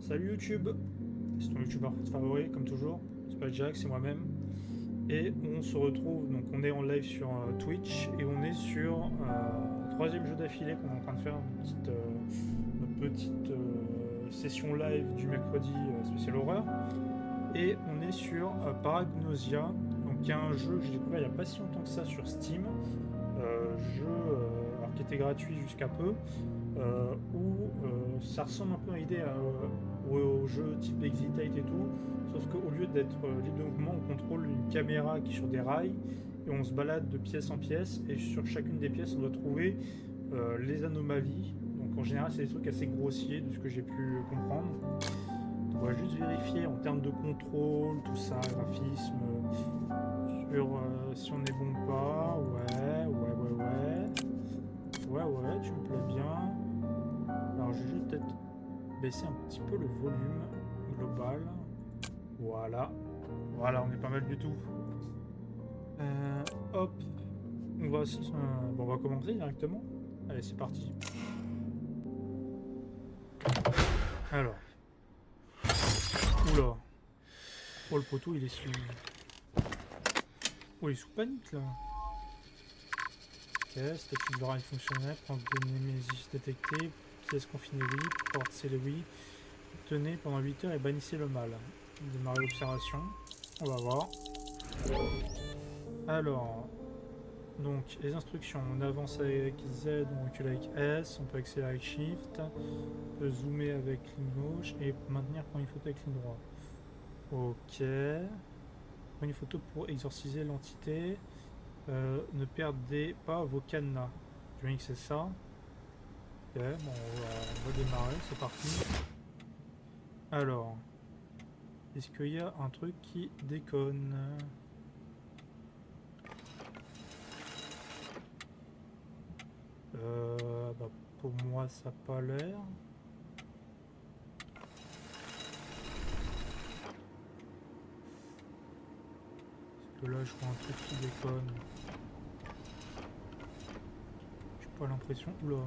Salut YouTube, c'est ton youtubeur favori comme toujours, c'est pas Jack, c'est moi-même. Et on se retrouve, donc on est en live sur Twitch et on est sur le troisième jeu d'affilée qu'on est en train de faire, notre petite session live du mercredi spécial horreur. Et on est sur Paragnosia, donc il y a un jeu que j'ai découvert il n'y a pas si longtemps que ça sur Steam, alors, qui était gratuit jusqu'à peu, où ça ressemble un peu à l'idée au jeu type Exitate et tout, sauf qu'au lieu d'être libre de mouvement, on contrôle une caméra qui est sur des rails et on se balade de pièce en pièce, et sur chacune des pièces on doit trouver les anomalies. Donc en général c'est des trucs assez grossiers de ce que j'ai pu comprendre. Donc, on va juste vérifier en termes de contrôle, tout ça, graphisme, sur si on est bon ou pas. Ouais, tu me plais bien. Alors je vais juste peut-être baisser un petit peu le volume global. Voilà. Voilà, on est pas mal du tout. Hop. Bon, on va commencer directement. Allez, c'est parti. Alors. Oula. Oh, le poteau, il est sous... Oh, il est sous panique, là. Ok, statut de braille fonctionnel. Prendre de Némésis détecté. Pièce confinée libre. Porte scellée oui. Tenez pendant 8 heures et bannissez le mal. Démarrer l'observation. On va voir. Alors, donc les instructions, on avance avec Z, on recule avec S, on peut accélérer avec Shift, on peut zoomer avec ligne gauche et maintenir prendre une photo avec ligne droite. Ok. Prendre une photo pour exorciser l'entité. Ne perdez pas vos cadenas. Je me dis que c'est ça. Ok, bon, on va démarrer, c'est parti. Alors, est-ce qu'il y a un truc qui déconne? Bah, pour moi, ça n'a pas l'air. Parce que là, je vois un truc qui déconne. J'ai pas l'impression. Oula.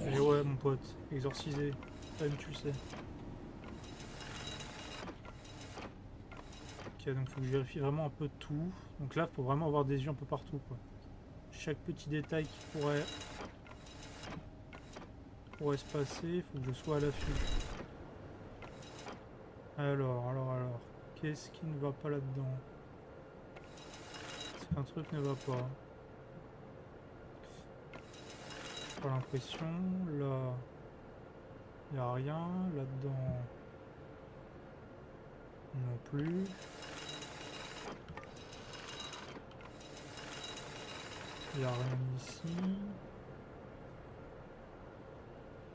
Et ouais, mon pote, exorcisé. Même tu le sais. Ok, donc faut que je vérifie vraiment un peu tout. Donc là, faut vraiment avoir des yeux un peu partout, quoi. Chaque petit détail qui pourrait se passer, faut que je sois à l'affût. Alors. Qu'est-ce qui ne va pas là-dedans? Est-ce qu'un truc ne va pas? J'ai pas l'impression. Là, il n'y a rien. Là-dedans, non plus. Il n'y a rien ici.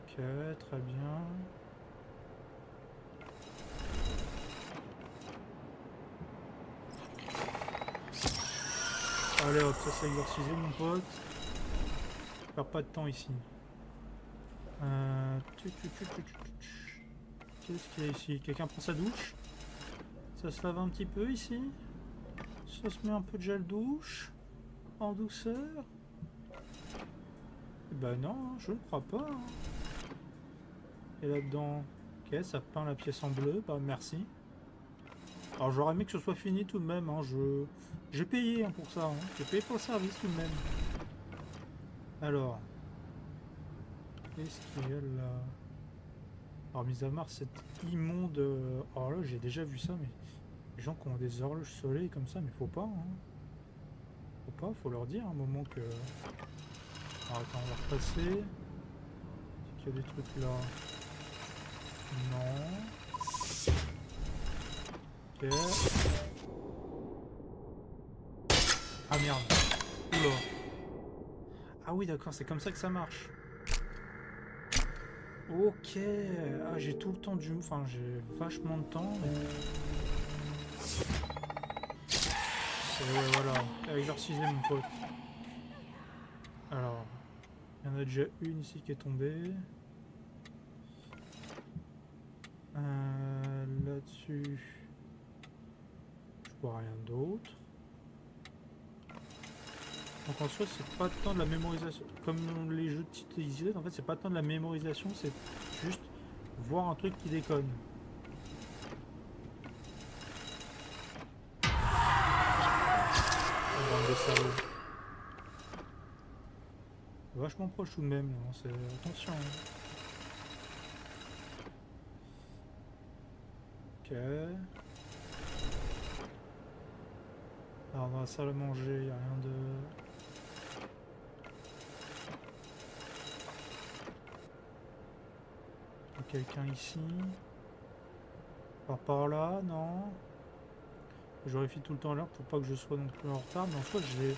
Ok, très bien. Allez hop, ça c'est exorcisé mon pote. Je perds pas de temps ici. Qu'est-ce qu'il y a ici? Quelqu'un prend sa douche? Ça se lave un petit peu ici? Ça se met un peu de gel douche? En douceur? Eh ben non, je ne crois pas. Et là-dedans, ok, ça peint la pièce en bleu, bah merci. Alors j'aurais aimé que ce soit fini tout de même, hein. J'ai payé hein, pour ça, hein. J'ai payé pour le service tout de même. Alors, qu'est-ce qu'il y a là? Alors mis à part cette immonde horloge, j'ai déjà vu ça, mais les gens qui ont des horloges soleil comme ça, mais faut pas, hein. Faut leur dire à un moment que... Alors attends, on va repasser. Est-ce qu'il y a des trucs là? Non. Ok. Ah merde. Oula. Ah oui d'accord, c'est comme ça que ça marche. Ok. Ah j'ai tout le temps du... Enfin j'ai vachement de temps. Mais... ouais voilà. Exorcisé mon pote. Alors. Il y en a déjà une ici qui est tombée. Là-dessus. Je vois rien d'autre. Donc en soi, c'est pas tant de la mémorisation. Comme les jeux de type Exiled, en fait, c'est pas tant de la mémorisation, c'est juste voir un truc qui déconne. Oh, bande de salauds. Vachement proche tout de même, là, c'est... Attention. Hein. Ok. Alors dans la salle à manger, il n'y a rien de... Il y a quelqu'un ici. Par là, non. Je vérifie tout le temps à l'heure pour pas que je sois non plus en retard, mais en soi, j'ai...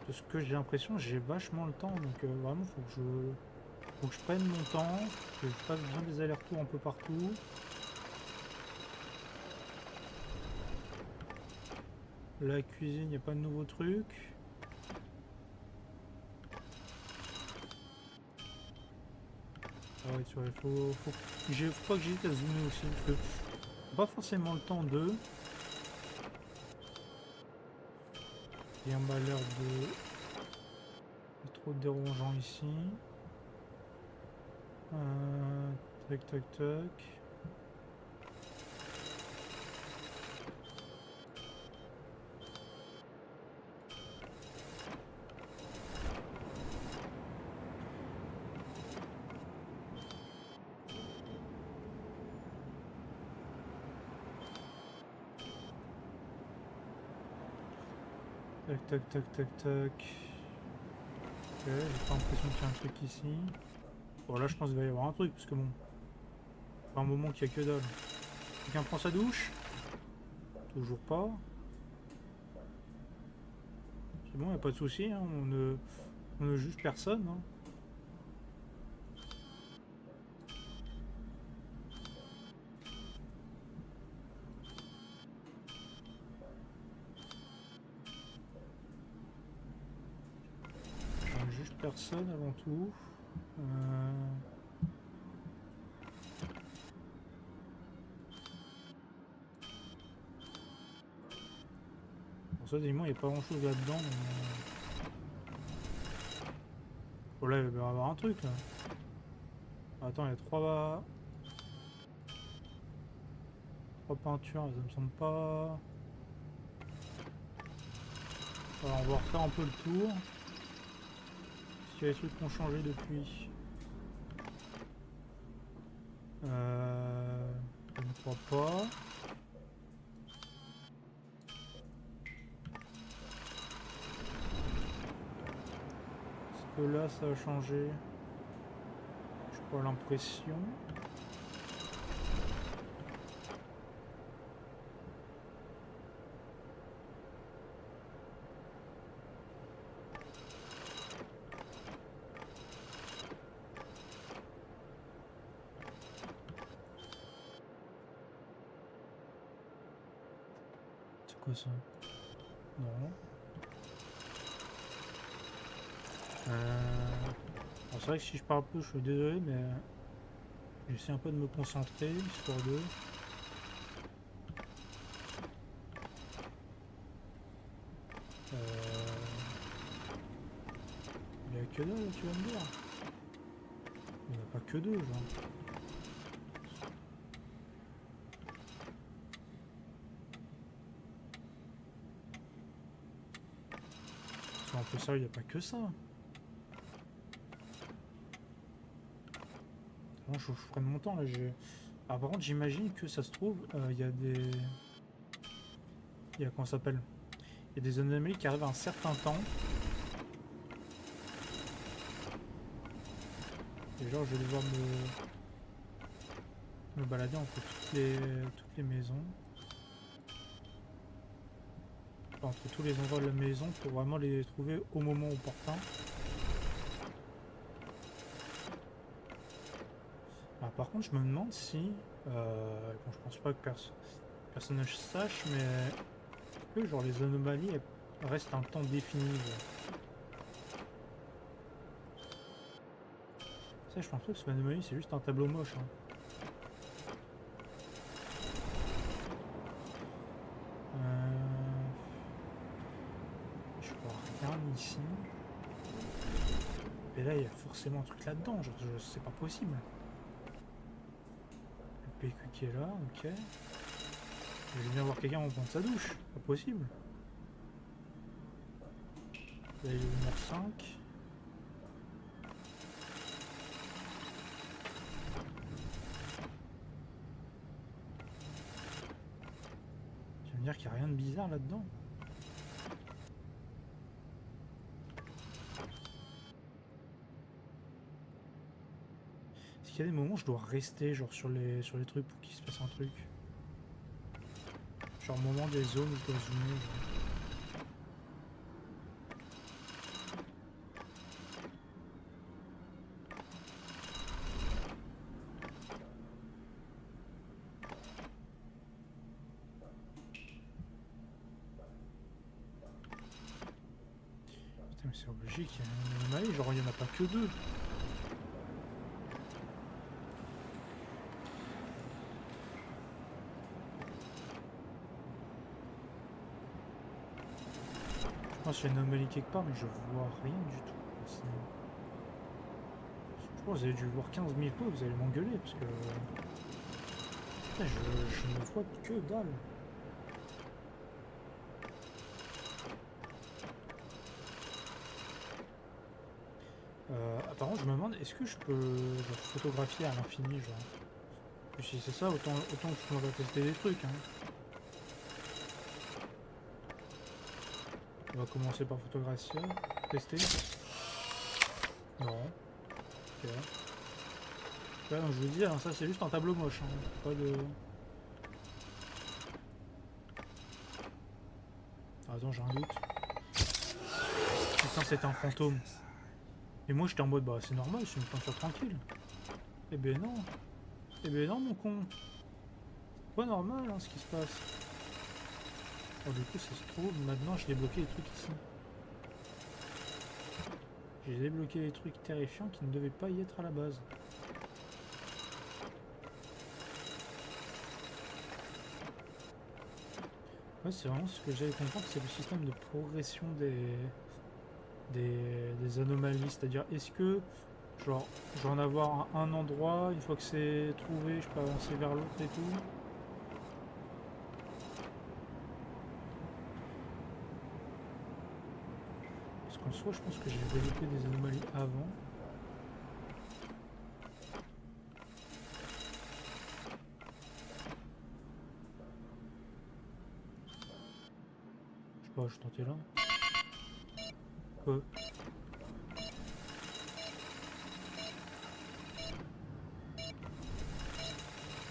De ce que j'ai l'impression, j'ai vachement le temps, donc vraiment, faut que je prenne mon temps, que je fasse bien des allers-retours un peu partout. La cuisine, il n'y a pas de nouveaux trucs. Ah ouais, tu vois, faut pas que j'hésite à zoomer aussi, parce que pas forcément le temps de... Il y a pas l'air de... trop dérangeant ici. Tac tac tac. Tac tac tac tac tac. Ok, j'ai pas l'impression qu'il y a un truc ici. Bon là je pense qu'il va y avoir un truc, parce que bon... Pas un moment qu'il y a que dalle. Quelqu'un prend sa douche? Toujours pas. C'est bon, y a pas de souci, hein, on ne juge personne. Hein. On ne juge personne avant tout. Bon, ça, évidemment, il n'y a pas grand chose là-dedans. Mais... Oh là, il va y avoir un truc là. Attends, il y a trois peintures, ça me semble pas. Alors, on va refaire un peu le tour. Est-ce qu'il y a des trucs qui ont changé depuis? Je ne crois pas. Est-ce que là ça a changé? J'ai pas l'impression. C'est quoi ça? Non. C'est vrai que si je parle peu, je suis désolé, mais j'essaie un peu de me concentrer, histoire de... Il n'y a que deux, tu vas me dire. Il n'y en a pas que deux, genre. C'est un peu ça, il n'y a pas que ça. Bon, je prenne mon temps là. Ah, par contre, j'imagine que ça se trouve, il y a des. Il y a comment ça s'appelle? Il y a des anomalies qui arrivent à un certain temps. Et genre, je vais devoir me balader entre toutes les maisons. Enfin, entre tous les endroits de la maison pour vraiment les trouver au moment opportun. Ah, par contre, je me demande si... bon, je pense pas que personne ne sache, mais... Est-ce que genre les anomalies restent un temps défini? Ça, je pense pas que ce anomalie, c'est juste un tableau moche. Hein. Je vois rien ici. forcément un truc là-dedans, genre, c'est pas possible. Le PQ qui est là, ok. Je vais bien voir quelqu'un en prendre sa douche, pas possible. Là il est numéro 5. Tu vas me dire qu'il n'y a rien de bizarre là-dedans. Est-ce qu'il y a des moments où je dois rester genre sur les trucs pour qu'il se passe un truc? Genre moment des zones où je dois zoomer. Genre. Putain mais c'est logique, il y a une anomalie, genre il n'y en a pas que deux. Je pense qu'il y a une anomalie quelque part mais je vois rien du tout. Je pense que vous avez dû le voir 15 000 fois, vous allez m'engueuler parce que... Putain, je ne vois que dalle. Apparemment je me demande est-ce que je peux genre, photographier à l'infini genre. Et si c'est ça autant que je pourrais tester des trucs hein. On va commencer par photographier, tester. Non. Ok. Ouais, donc je veux dire, ça c'est juste un tableau moche, hein. Pas de... Ah, attends, j'ai un doute. Putain, c'est un fantôme. Et moi j'étais en mode, bah c'est normal, c'est une peinture tranquille. Eh ben non. Eh ben non, mon con. C'est pas normal hein, ce qui se passe. Oh, du coup, ça se trouve, maintenant j'ai débloqué les trucs ici. J'ai débloqué les trucs terrifiants qui ne devaient pas y être à la base. Ouais, c'est vraiment ce que j'avais compris, c'est le système de progression des anomalies. C'est-à-dire, est-ce que, genre, je vais en avoir un endroit, une fois que c'est trouvé, je peux avancer vers l'autre et tout. Parce qu'en soi, je pense que j'ai développé des anomalies avant. Je sais pas, je tentais là.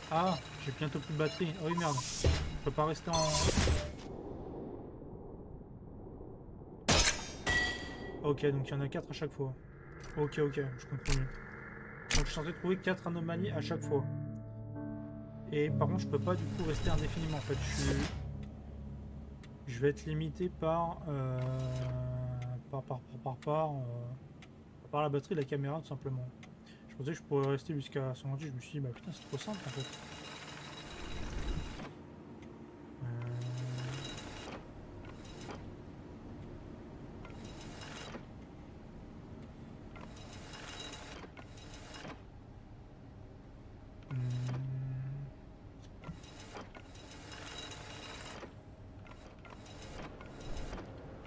Ah, j'ai bientôt plus de batterie. Oh oui, merde. Je peux pas rester en... Ok, donc il y en a 4 à chaque fois. Ok, ok, je comprends mieux. Donc je suis censé trouver 4 anomalies à chaque fois. Et par contre, je peux pas du coup rester indéfiniment en fait. Je vais être limité par la batterie de la caméra tout simplement. Je pensais que je pourrais rester jusqu'à 128, je me suis dit bah putain c'est trop simple en fait.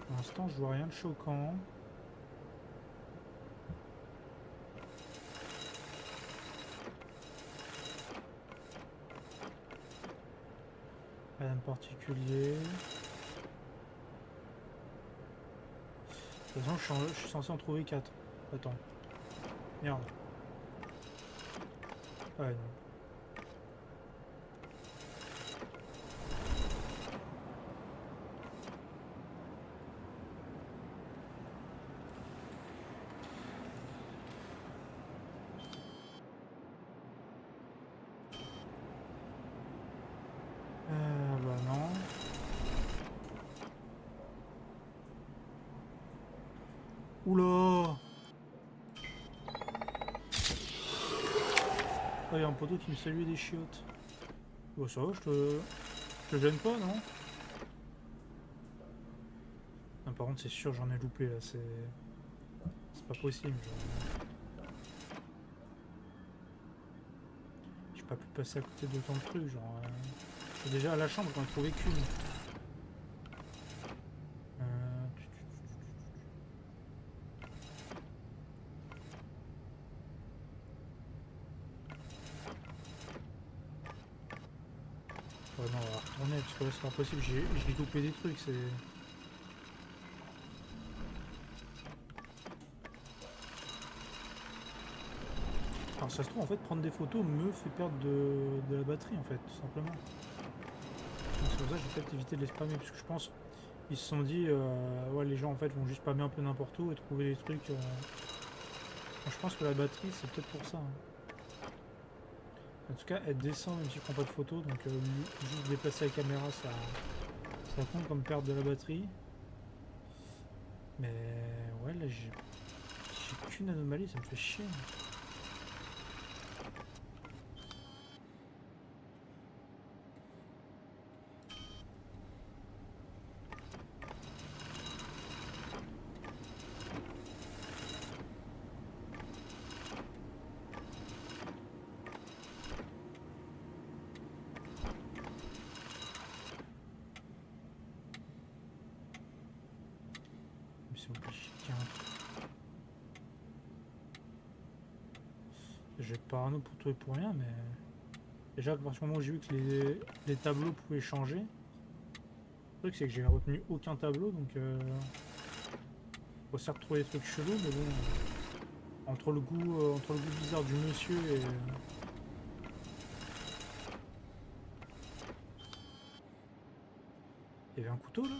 Pour l'instant je vois rien de choquant. Rien de particulier. De toute façon je suis censé en trouver 4. Attends. Merde. Ouais non. Bah non. Oula! Ah, il y a un poteau qui me salue des chiottes. Bon, ça va, je te gêne pas, non? Non, par contre, c'est sûr, j'en ai loupé là, c'est pas possible. Genre. J'ai pas pu passer à côté d'autant de trucs, genre... Je suis déjà à la chambre, j'en ai trouvé qu'une. Ouais, non, on va retourner parce que là c'est pas possible, j'ai loupé des trucs, c'est... Alors ça se trouve en fait prendre des photos me fait perdre de la batterie en fait, tout simplement. Donc, c'est pour ça que je vais peut-être éviter de les spammer parce que je pense ils se sont dit ouais les gens en fait vont juste spammer un peu n'importe où et trouver des trucs. Moi, je pense que la batterie c'est peut-être pour ça. Hein. En tout cas elle descend même si je prends pas de photos donc juste déplacer la caméra ça compte comme perte de la batterie. Mais ouais là j'ai qu'une anomalie, ça me fait chier. J'ai parano pour tout et pour rien, mais déjà à partir du moment où j'ai vu que les tableaux pouvaient changer, le truc c'est que j'ai retenu aucun tableau, donc faut certes trouver des trucs chelous, mais bon, entre le goût bizarre du monsieur et il y avait un couteau là.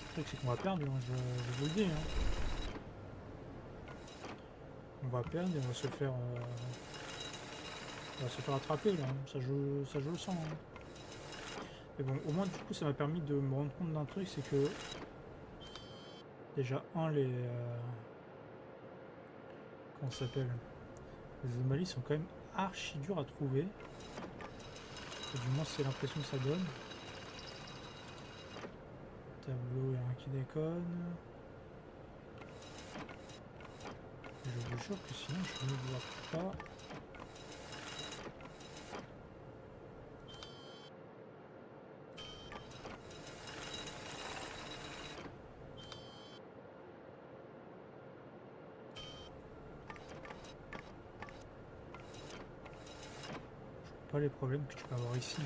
Le truc c'est qu'on va perdre, hein, je vous le dis. Hein. On va perdre et on va se faire attraper là, hein. Ça je le sens. Hein. Mais bon, au moins du coup ça m'a permis de me rendre compte d'un truc, c'est que déjà comment ça s'appelle, les anomalies sont quand même archi dures à trouver. Et du moins c'est l'impression que ça donne. Tableau, il y a un qui déconne. Je vous jure que sinon je ne vois pas. Je vois pas les problèmes que tu peux avoir ici.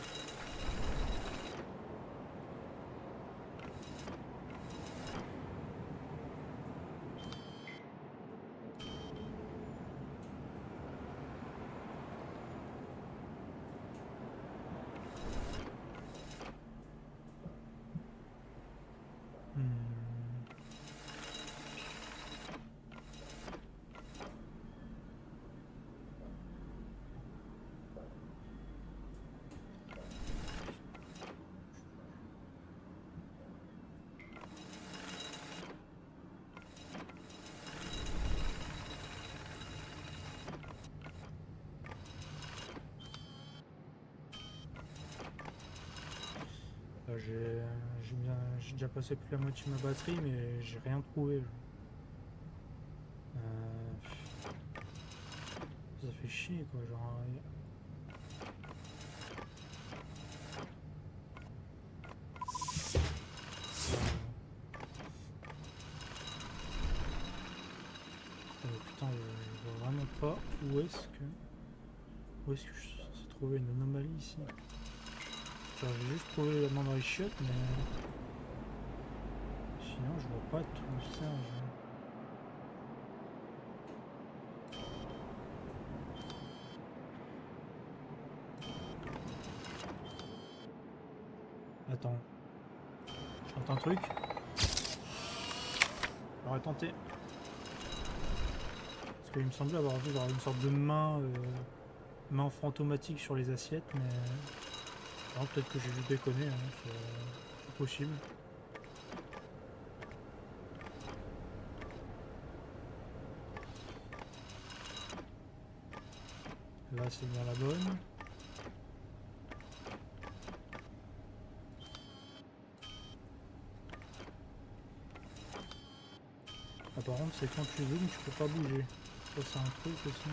J'ai déjà passé plus la moitié de ma batterie, mais j'ai rien trouvé. Ça fait chier quoi, genre. Putain, je vois vraiment pas où est-ce que je suis censé trouver une anomalie ici. J'ai juste trouvé la main dans les chiottes, mais sinon je vois pas tout ça. Attends, j'entends un truc. J'aurais tenté. Parce qu'il me semblait avoir vu une sorte de main fantomatique sur les assiettes, mais peut-être que j'ai juste déconné, hein, c'est possible. Là c'est bien la bonne. par contre, c'est quand tu zoomes, tu peux pas bouger. Ça, c'est un truc aussi.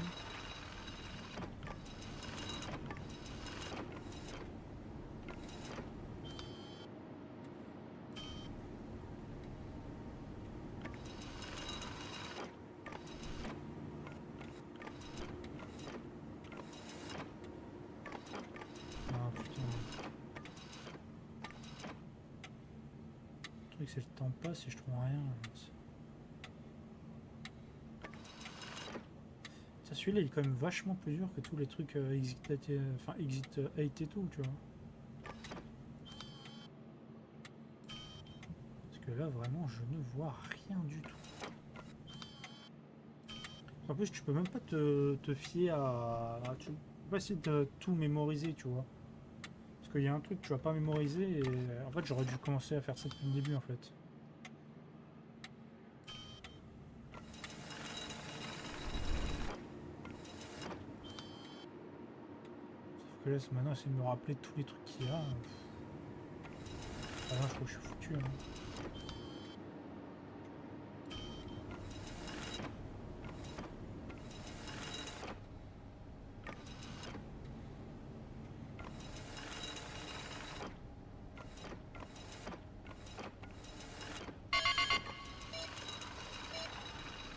Ah putain. Le truc, c'est le temps passe et je trouve rien. Celui-là il est quand même vachement plus dur que tous les trucs Exit 8, enfin Exit 8 et tout, tu vois. Parce que là vraiment je ne vois rien du tout. En plus tu peux même pas te fier à... Tu peux pas essayer de tout mémoriser, tu vois. Parce qu'il y a un truc que tu vas pas mémoriser et en fait j'aurais dû commencer à faire ça depuis le début en fait. Que là, maintenant, essayer de me rappeler tous les trucs qu'il y a. Ah non, je crois que je suis foutu. Hein.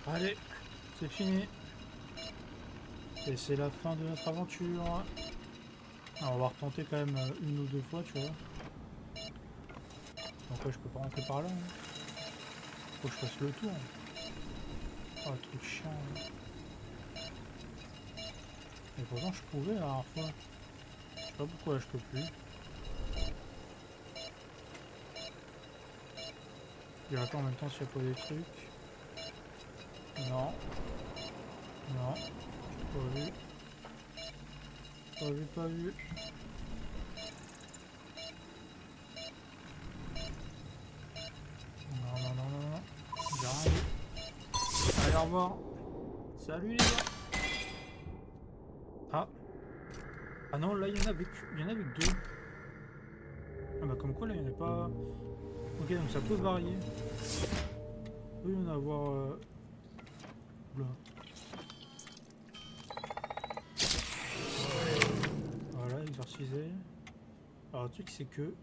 Allez, c'est fini. Et c'est la fin de notre aventure. Alors, on va retenter quand même une ou deux fois, tu vois. Donc ouais, je peux pas rentrer par là. Hein. Faut que je fasse le tour. Oh, le truc chiant. Hein. Et pourtant, je pouvais la dernière fois. Je sais pas pourquoi là, je peux plus. Je vais attendre en même temps s'il n'y a pas des trucs. Non. Non. Pas vu. Pas vu, pas vu. Non, non, non, non, non. J'arrive. Allez, au revoir. Salut les gars. Ah. Ah non, là, il y en avait deux. Ah bah comme quoi, là, il n'y en a pas... Ok, donc ça peut varier. Il peut y en avoir... Oula. Voilà, exorcisé. Alors le truc c'est que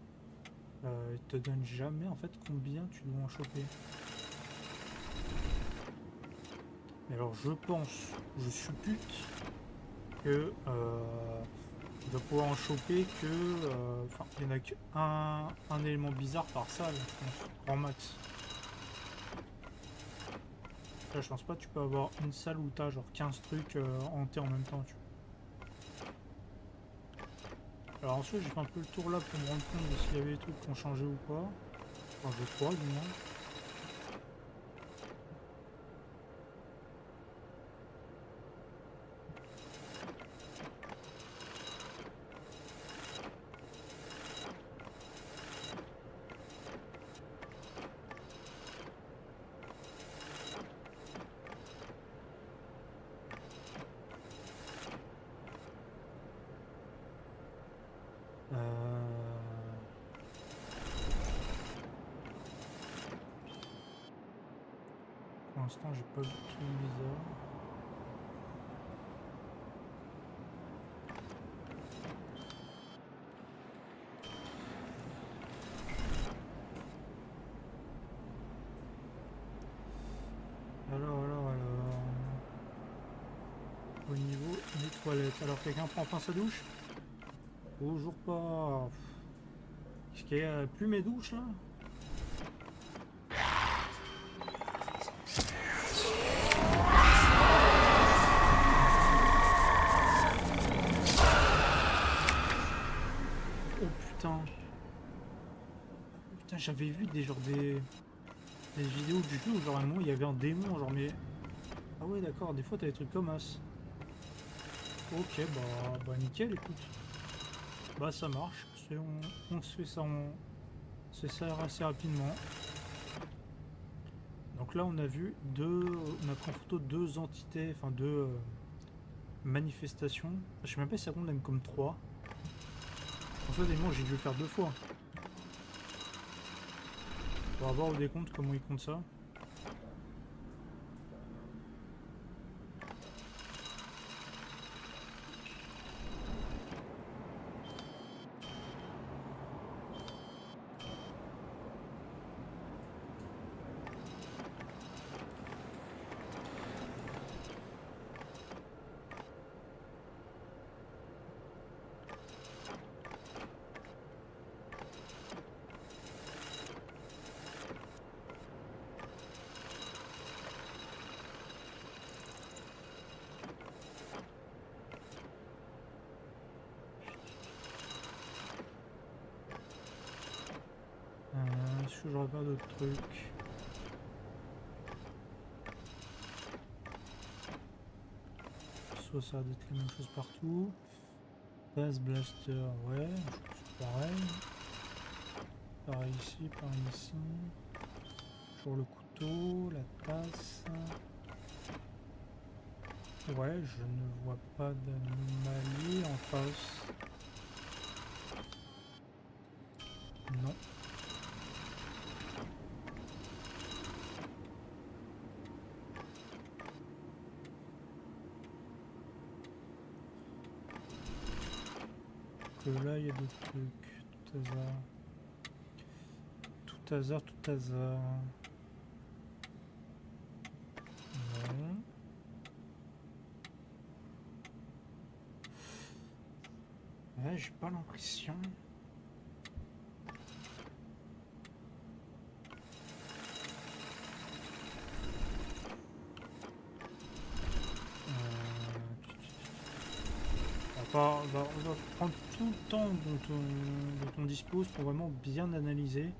il te donne jamais en fait combien tu dois en choper. Mais alors je pense, je suppute que tu dois pouvoir en choper que... Enfin, il n'y en a qu'un élément bizarre par salle, je pense, grand max. Là je pense pas que tu peux avoir une salle où t'as genre 15 trucs hantés en même temps, tu vois. Alors ensuite j'ai fait un peu le tour là pour me rendre compte de s'il y avait des trucs qui ont changé ou pas. Enfin je crois du moins. Pour l'instant j'ai pas vu de truc bizarre. Alors. Au niveau des toilettes. Alors quelqu'un prend enfin sa douche? Toujours pas. Est-ce qu'il y a plus mes douches là? Oh putain. Putain, j'avais vu des vidéos du jeu où genre à un moment il y avait un démon genre mais... Ah ouais d'accord, des fois t'as des trucs comme as. Ok bah nickel écoute. Bah ça marche, on se fait ça assez rapidement. Donc là on a vu on a pris en photo deux entités, enfin deux manifestations. Je sais même pas si ça compte même comme 3. En fait évidemment j'ai dû le faire 2 fois. On va voir au décompte comment il compte ça. Est-ce que j'aurais pas d'autres trucs? Soit ça va être la même chose partout. Base blaster, ouais, je pense que c'est pareil. Pareil ici, pareil ici. Toujours le couteau, la tasse. Ouais, je ne vois pas d'anomalie en face. Non. Que là, il y a d'autres trucs. Tout hasard. Tout hasard, tout hasard. Non. Ouais, j'ai pas l'impression. On va prendre tout le temps dont on dispose pour vraiment bien analyser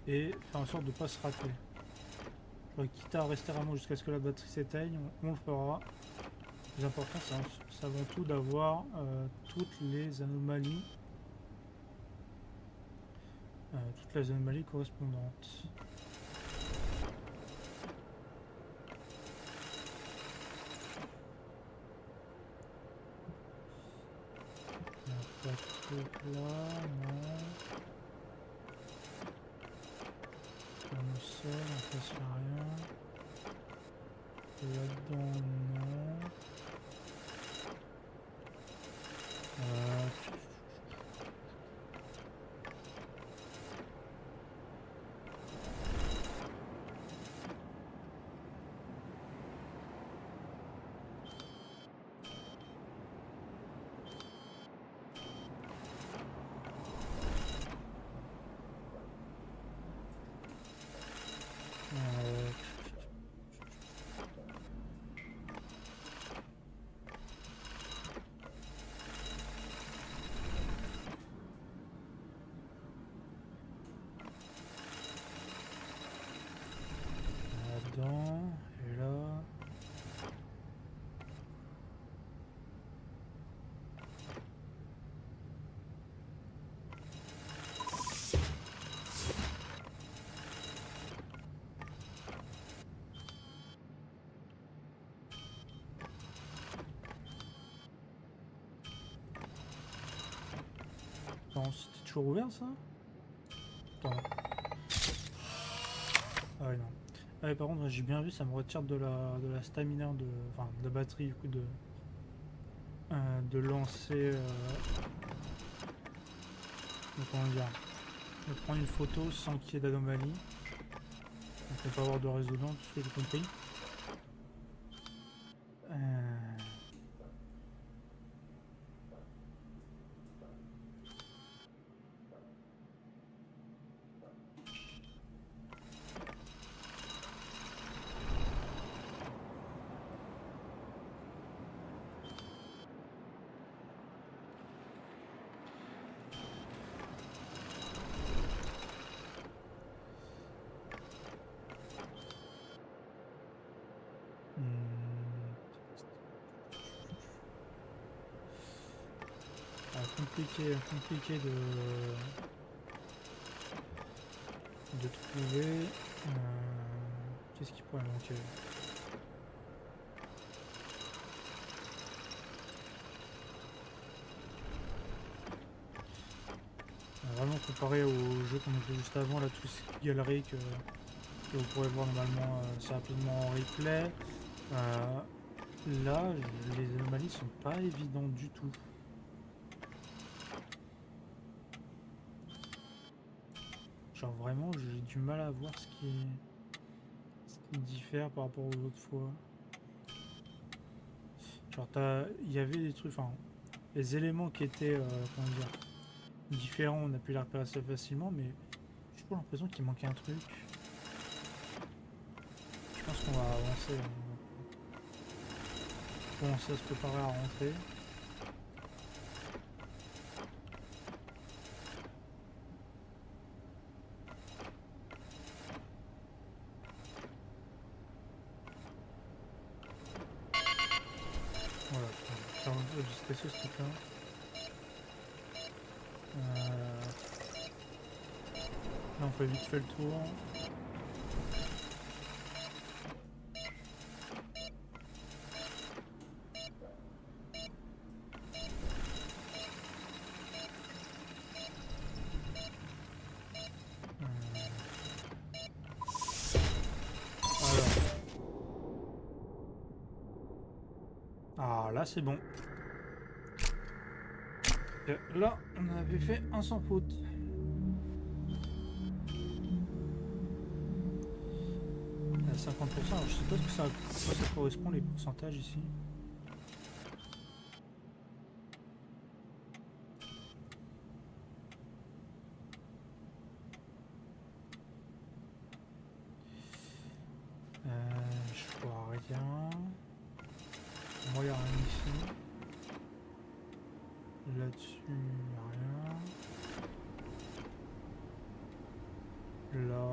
et faire en sorte de ne pas se rater. Quitte à rester vraiment jusqu'à ce que la batterie s'éteigne, on le fera. Le plus important, c'est avant tout d'avoir toutes les anomalies correspondantes. Pas de truc là, non. On est seul, en face y'a rien. Là-dedans, non. Là-dedans, et là. Attends, c'était toujours ouvert ça? Attends. Ah ouais, non. Ah ouais, par contre, j'ai bien vu, ça me retire de la stamina, enfin de la batterie, du coup, de lancer. Comment dire? De prendre une photo sans qu'il y ait d'anomalie. Donc, ne pas avoir de résonance, tout ce que j'ai compris. Compliqué de trouver. Qu'est-ce qui pourrait manquer? Vraiment comparé au jeu qu'on a fait juste avant, là, tout ce galerie que vous pourrez voir normalement assez rapidement en replay. Là, les anomalies sont pas évidentes du tout. Genre vraiment, j'ai du mal à voir ce qui diffère par rapport aux autres fois. Genre il y avait des trucs, enfin, les éléments qui étaient, comment dire, différents, on a pu les repérer assez facilement, mais j'ai pas l'impression qu'il manquait un truc. Je pense qu'on va avancer. On va commencer à se préparer à rentrer. j'ai dû stresser ce truc là. Là on fait vite fait le tour. Ah là c'est bon. Et là on avait fait un sans faute. À 50%, alors je sais pas ce que ça, à quoi ça correspond les pourcentages ici. Je vois rien. Moi il n'y a rien ici. Là-dessus, il n'y a rien. Là,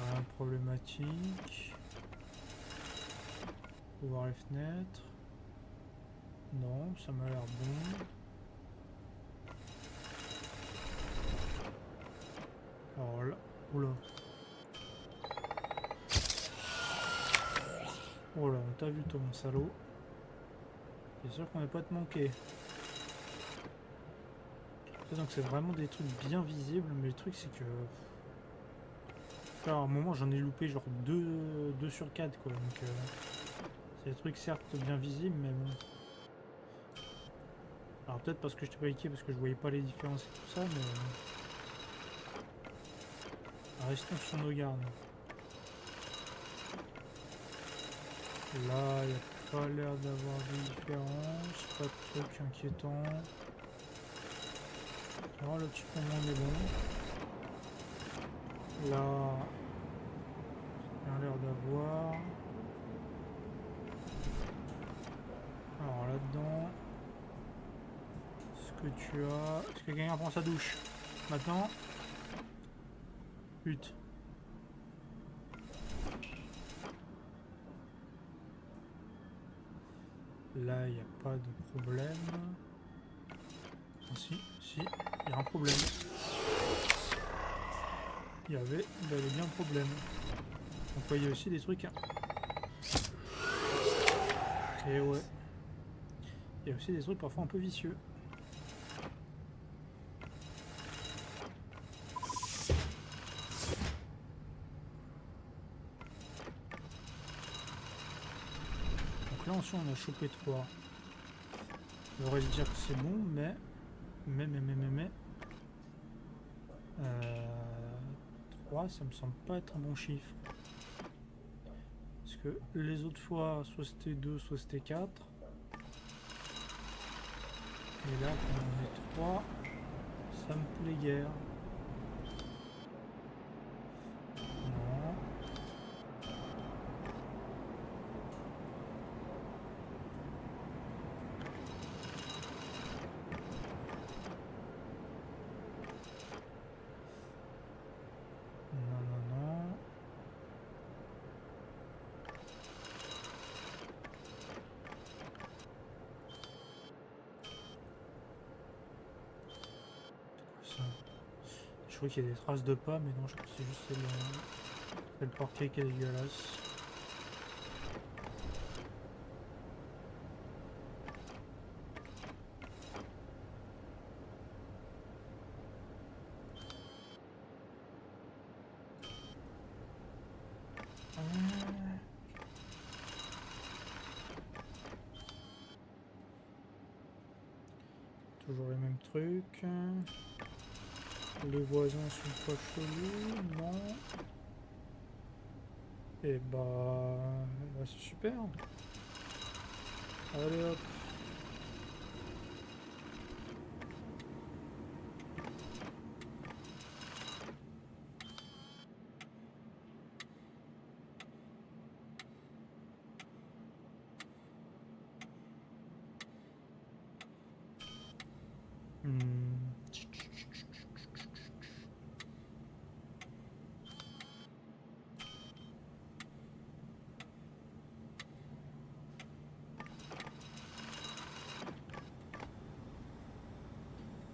rien de problématique. Faut voir les fenêtres. Non, ça m'a l'air bon. Alors là, oula. Oh là, on t'a vu toi mon salaud. C'est sûr qu'on n'est pas te manquer. Donc c'est vraiment des trucs bien visibles, mais le truc c'est que... Alors, à un moment j'en ai loupé genre 2 sur 4 quoi, donc c'est des trucs certes bien visibles, mais bon. Alors peut-être parce que je t'ai paniqué, parce que je voyais pas les différences et tout ça, mais... Restons sur nos gardes. Là, il n'y a pas l'air d'avoir de différence, pas de truc inquiétant. Alors le petit pont on est bon. Là, il a l'air d'avoir. Alors là-dedans, ce que tu as... Est-ce que quelqu'un prend sa douche maintenant? Putain. Là, il n'y a pas de problème. Ah, si, il y a un problème. Il y avait bel et bien un problème. Donc il y a aussi des trucs... Et ouais. Il y a aussi des trucs parfois un peu vicieux. Donc là ensuite on a chopé 3. On devrait se dire que c'est bon, mais... 3 ça me semble pas être un bon chiffre. Parce que les autres fois, soit c'était 2, soit c'était 4. Et là, quand on est 3, ça me plaît guère. Non. Non, non, non. Je crois qu'il y a des traces de pas, mais non, je crois que c'est juste le parquet qui est dégueulasse. Toujours les mêmes trucs. Les voisins sont pas chelous, non. Et bah c'est super. Allez hop.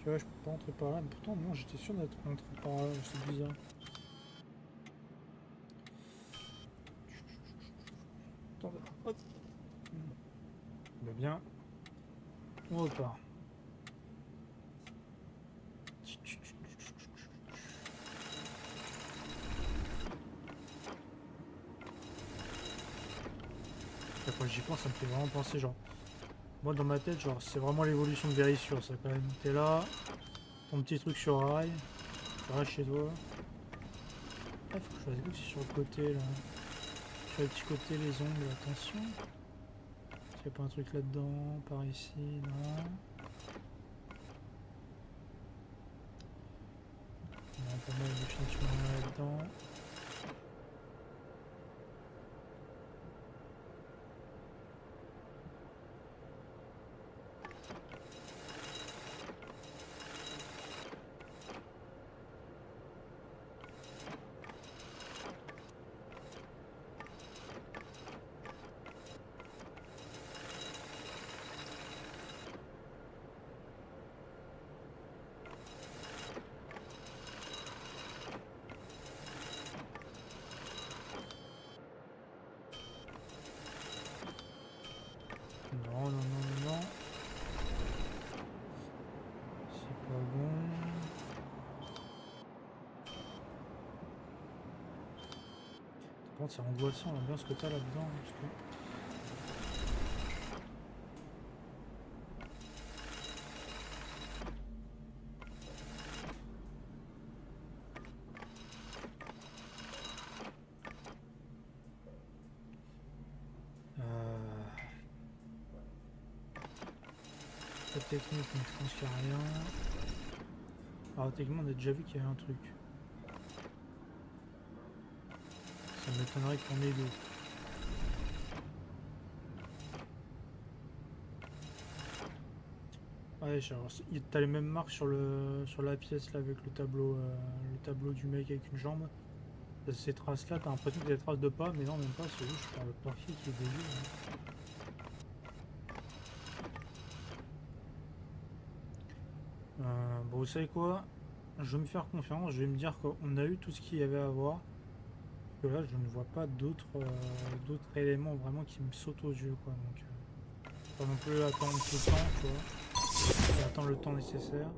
Tu vois, je peux pas rentrer par là, mais pourtant, non, j'étais sûr d'être rentré par là, c'est bizarre. Attends, hop. Va bien. On repart. Quand j'y pense, ça me fait vraiment penser, genre... Moi, dans ma tête, genre, c'est vraiment l'évolution de Vérissure, ça, quand même. T'es là, ton petit truc sur rail, tu restes chez toi. Ah, faut que je fasse gaffe sur le côté, là. Sur le petit côté, les ongles, attention. S'il n'y a pas un truc là-dedans, par ici, non. Non, pour moi, il y a définitivement rien là-dedans. Non, non, non, non, non. C'est pas bon. Par contre, c'est angoissant l'ambiance que t'as là-dedans. Parce que... Pas de technique, mais je pense qu'il n'y a rien. Alors techniquement, on a déjà vu qu'il y avait un truc. Ça m'étonnerait qu'on ait deux. Ouais, t'as les mêmes marques sur la pièce là avec le tableau du mec avec une jambe. Ces traces là, t'as l'impression que c'est des traces de pas, mais non, même pas, c'est juste par le papier qui est dégueu. Bon, vous savez quoi? Je vais me faire confiance, je vais me dire qu'on a eu tout ce qu'il y avait à voir. Que là, je ne vois pas d'autres éléments vraiment qui me sautent aux yeux, quoi. Donc, pas non plus attendre tout le temps, tu vois. Et attendre le temps nécessaire.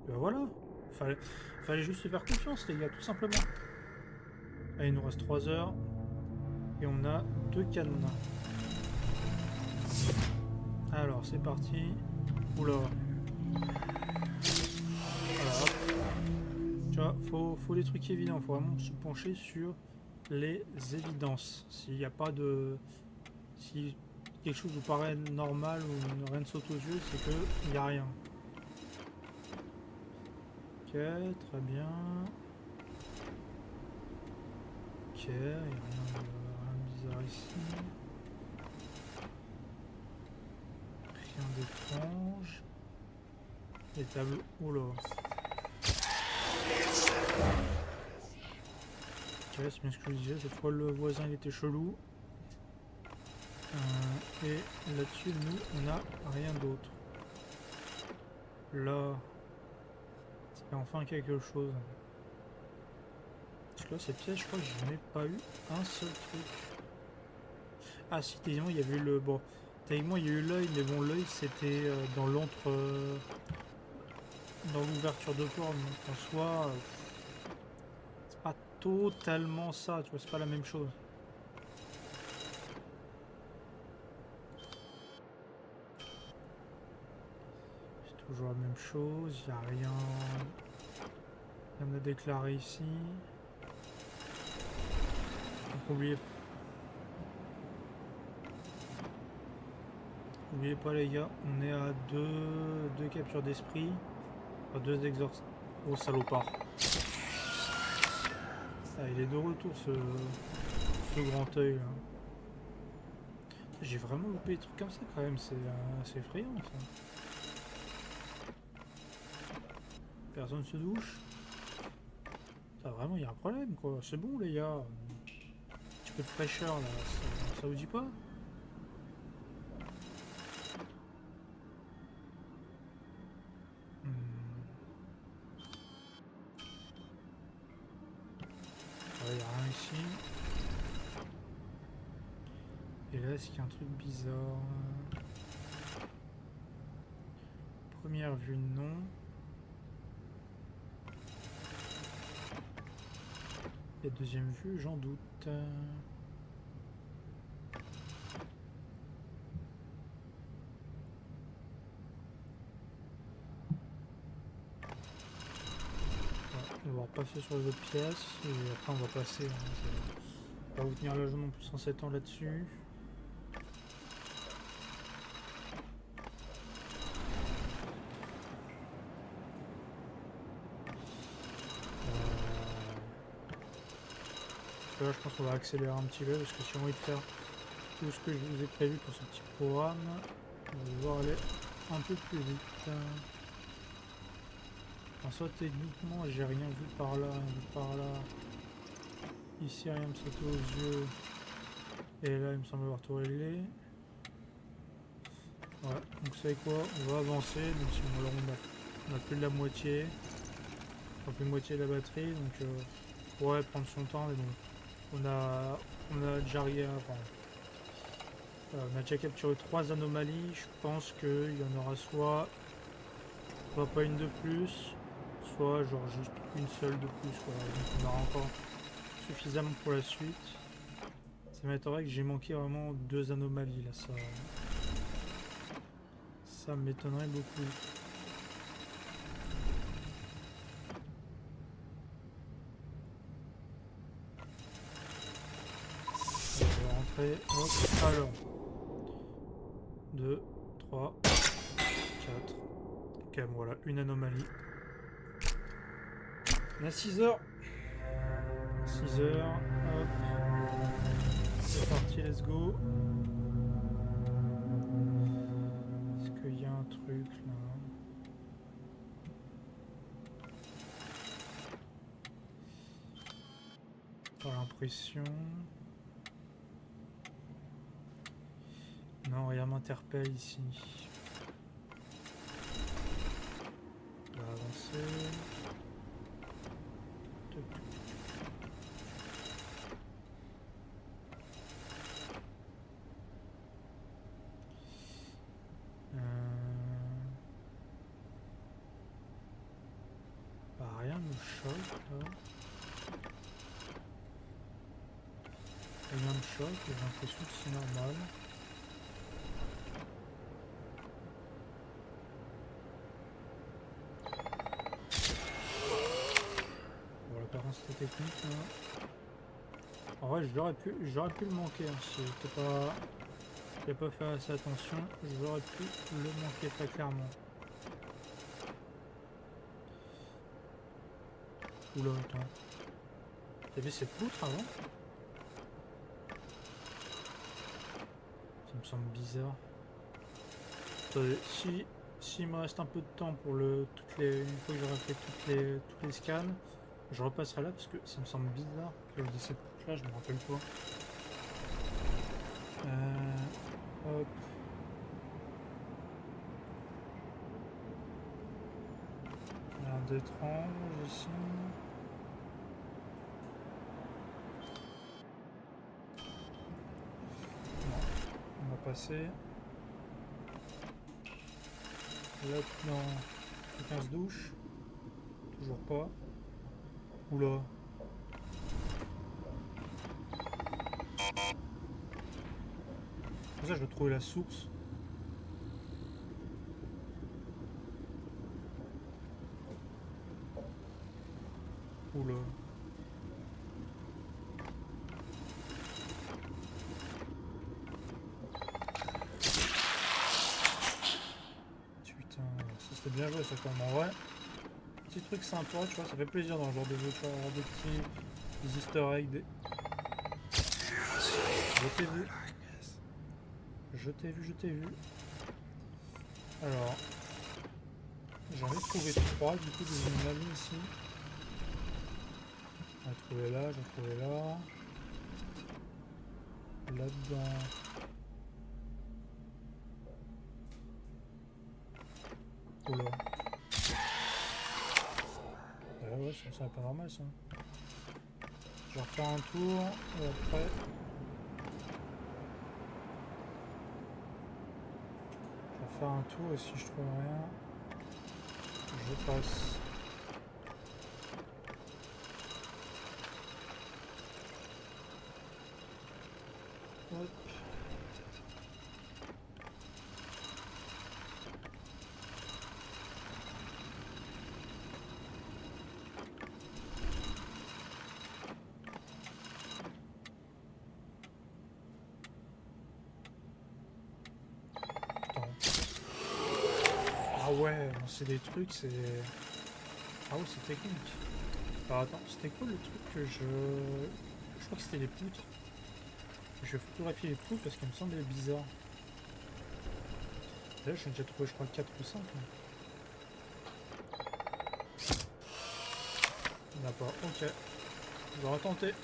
Et ben voilà. Fallait juste se faire confiance, les gars, tout simplement. Allez, il nous reste 3 heures. Et on a 2 canons. Alors, c'est parti. Oula. Voilà, hop. Tu vois, faut des trucs évidents. Faut vraiment se pencher sur les évidences. S'il n'y a pas de... Si quelque chose vous paraît normal ou rien ne saute aux yeux, c'est qu'il n'y a rien. Ok, très bien. Ok, il n'y a rien de bizarre ici. Rien d'étrange. Les tableaux... Oula. Ok, c'est bien ce que je disais. Cette fois, le voisin il était chelou. Et là-dessus, nous, on n'a rien d'autre. Là, c'est enfin quelque chose. Parce que là, cette pièce, je crois que je n'ai pas eu un seul truc. Ah si, techniquement, il y avait eu le... Bon, techniquement, il y a eu l'œil, mais bon, l'œil, c'était dans l'entre... dans l'ouverture de porte, donc en soi... c'est pas totalement ça, tu vois, c'est pas la même chose. C'est toujours la même chose, il n'y a rien à déclarer ici. Donc oubliez pas les gars, on est à deux captures d'esprit, enfin, 2 exorcismes. Oh salopard. Ah, il est de retour ce grand œil là. J'ai vraiment loupé des trucs comme ça quand même, c'est effrayant ça. Personne se douche. Ça vraiment, il y a un problème quoi. C'est bon les gars. Un petit peu de fraîcheur là, ça vous dit pas? ici. Et là, est-ce qu'il y a un truc bizarre? Première vue, non. Et deuxième vue, j'en doute. On va repasser sur les autres pièces et après on va passer. On va vous tenir le jeu non plus en 7 ans là-dessus. Là, je pense qu'on va accélérer un petit peu parce que si on veut faire tout ce que je vous ai prévu pour ce petit programme, on va devoir aller un peu plus vite. En soit techniquement, j'ai rien vu par là, Ici, rien me saute aux yeux. Et là, il me semble avoir tout réglé. Ouais, donc vous savez quoi, on va avancer, même si bon, là, on a plus de la moitié. On a plus de moitié de la batterie, donc on pourrait prendre son temps, mais bon. On a déjà rien. Enfin, on a déjà capturé 3 anomalies. Je pense qu'il y en aura soit pas une de plus, soit genre juste une seule de plus. Quoi. Donc on aura encore suffisamment pour la suite. Ça m'étonnerait que j'ai manqué vraiment 2 anomalies là. Ça m'étonnerait beaucoup. On va rentrer. Hop. Alors. 2, 3, 4. Ok, bon, voilà, une anomalie. On a 6 heures. 6 heures. Hop. C'est parti, let's go. Est-ce qu'il y a un truc là? Pas l'impression. Non, rien m'interpelle ici. On va avancer. Bah, rien ne choque là. Rien ne choque, j'ai l'impression que c'est normal. Voilà, par contre c'était technique là. En vrai, j'aurais pu le manquer hein, si j'ai pas fait assez attention, j'aurais pu le manquer très clairement. Oula, attends. T'as vu cette poutre avant? Ça me semble bizarre. Attendez, s'il me reste un peu de temps pour une fois que j'aurai fait tous les scans, je repasserai là parce que ça me semble bizarre que de cette poutre là, je me rappelle pas. Hop. Un d'étrange ici. Non, on va passer. Là, non. Quelqu'un se douche. Toujours pas. Oula. Pour ça, je dois trouver la source. Oula. Putain, ça c'était bien joué ça quand même. En vrai, petit truc sympa, tu vois, ça fait plaisir dans le genre de jeu, tu vois, avoir des petits easter eggs. Je t'ai vu. Je t'ai vu. Alors, j'en ai trouvé 3 du coup des anomalies ici. J'en ai trouvé là, j'en ai trouvé là. Là-dedans. Oula. Ah ouais, ça me semble pas normal ça. Je vais refaire un tour et après. Je vais refaire un tour et si je trouve rien, je passe. Hop. Ah ouais, c'est des trucs, c'est... Ah ouais, c'est technique. Alors attends, c'était quoi le truc que je... Je crois que c'était les poutres. Je vais photographier les poutres parce qu'elles me semblaient bizarres. Là, j'en ai déjà trouvé, je crois, 4 ou 5. D'accord, ok. On va retenter.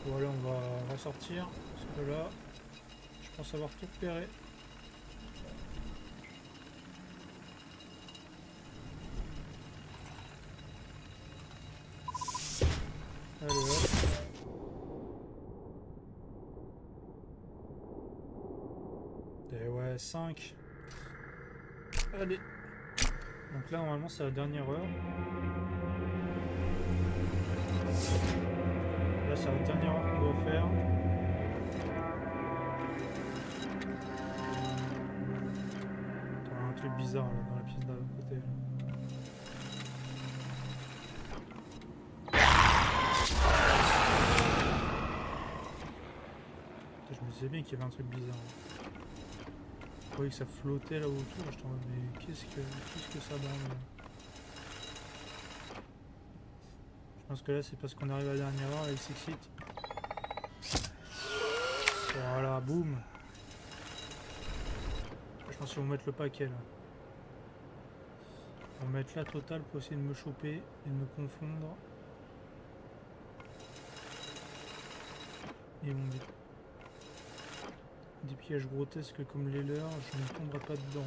Voilà, on va ressortir. Parce que là, je pense avoir tout repéré. Allez hop. Et ouais, 5. Allez. Donc là, normalement, c'est la dernière heure. Là, c'est la dernière heure qu'on doit faire. Attends, un truc bizarre là, dans la pièce d'à côté. Je me disais bien qu'il y avait un truc bizarre. Je voyais que ça flottait là autour. Je me disais, mais qu'est-ce que ça donne? Je pense que là, c'est parce qu'on arrive à la dernière heure et il s'excite. Voilà, boum. Je pense qu'ils vont mettre le paquet là. Ils vont mettre la totale pour essayer de me choper et de me confondre. Et on dit des pièges grotesques comme les leurs, je ne tomberai pas dedans.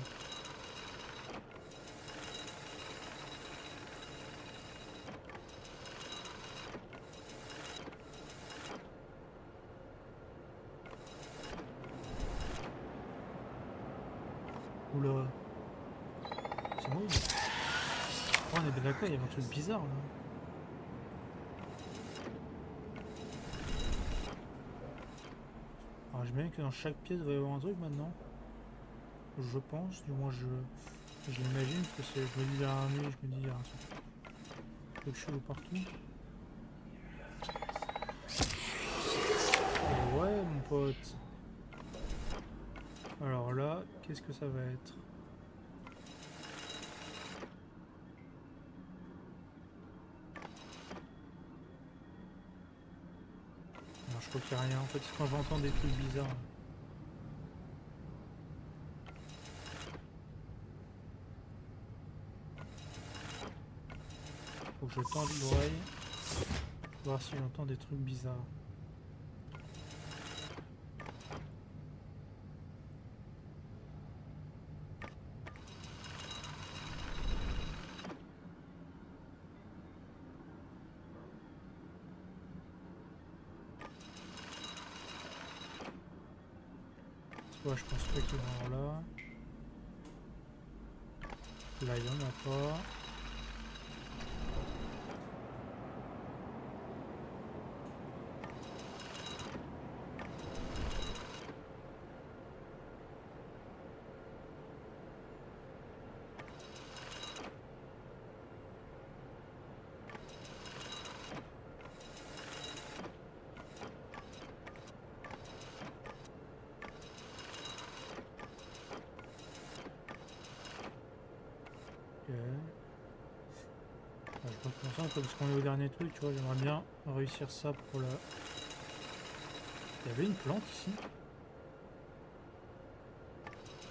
Oula. C'est bon. Oh, on est bien d'accord, il y avait un truc bizarre là. Alors j'imagine que dans chaque pièce il va y avoir un truc maintenant. Je pense, du moins je l'imagine, parce que je me dis derrière un mur, je me dis il y a un truc chelou partout. Et ouais mon pote. Alors là, qu'est-ce que ça va être? Alors je crois qu'il n'y a rien, en fait c'est quand j'entends des trucs bizarres. Faut que je tende l'oreille, voir si j'entends des trucs bizarres. Ouais, je pense pas qu'il va y avoir là. Là, il n'y en a pas. Ok. Je me concentre parce qu'on est au dernier truc, tu vois, j'aimerais bien réussir ça pour la... Il y avait une plante ici.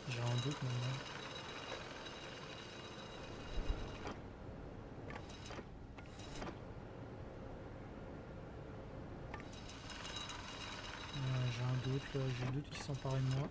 J'ai un doute maintenant. J'ai un doute là, j'ai le doute qui s'emparait de moi.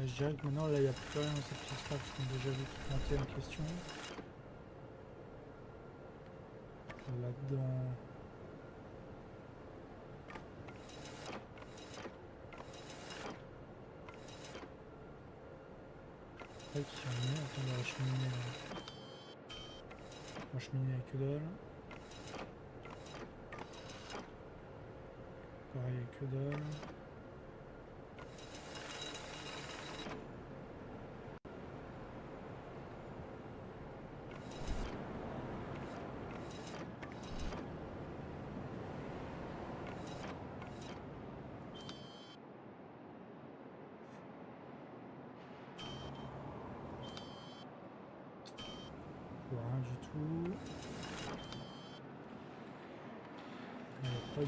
Je dirais que maintenant, là, il n'y a plus rien dans cette pièce-là, parce qu'on a déjà vu tout monter en question. Là-dedans... Qui sont mis, attends, on va cheminer là. On va cheminer avec que dalle. Pareil avec que dalle. Rien du tout. Il n'y a pas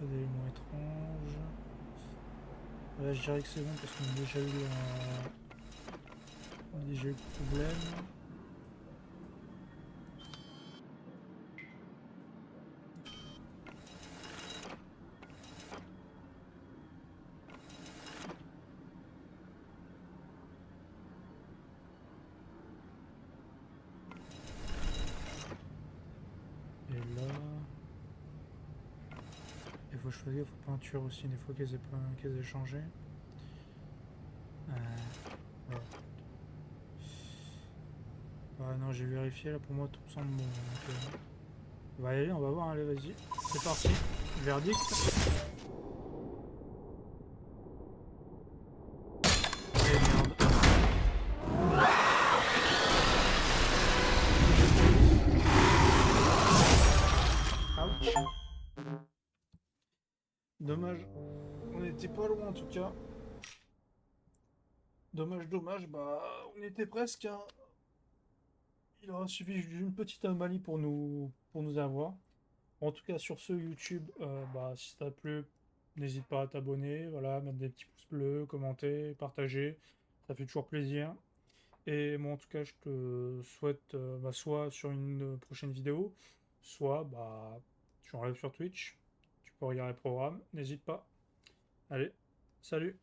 d'éléments étranges. Là, je dirais que c'est bon parce qu'on a déjà eu le problème. Et là... Il faut choisir, il faut peinture aussi, des fois qu'elles aient changé. Voilà. Ouais, non, j'ai vérifié, là pour moi tout me semble bon. Donc, on va y aller, on va voir, allez vas-y. C'est parti, verdict. Et merde. Ouch. Dommage, on était pas loin en tout cas. Dommage, dommage, bah on était presque, hein. Il aura suffi d'une petite anomalie pour nous avoir. En tout cas, sur ce YouTube, bah, si ça t'a plu, n'hésite pas à t'abonner, voilà, mettre des petits pouces bleus, commenter, partager, ça fait toujours plaisir. Et moi, en tout cas, je te souhaite bah, soit sur une prochaine vidéo, soit bah, tu en live sur Twitch, tu peux regarder le programme, n'hésite pas. Allez, salut!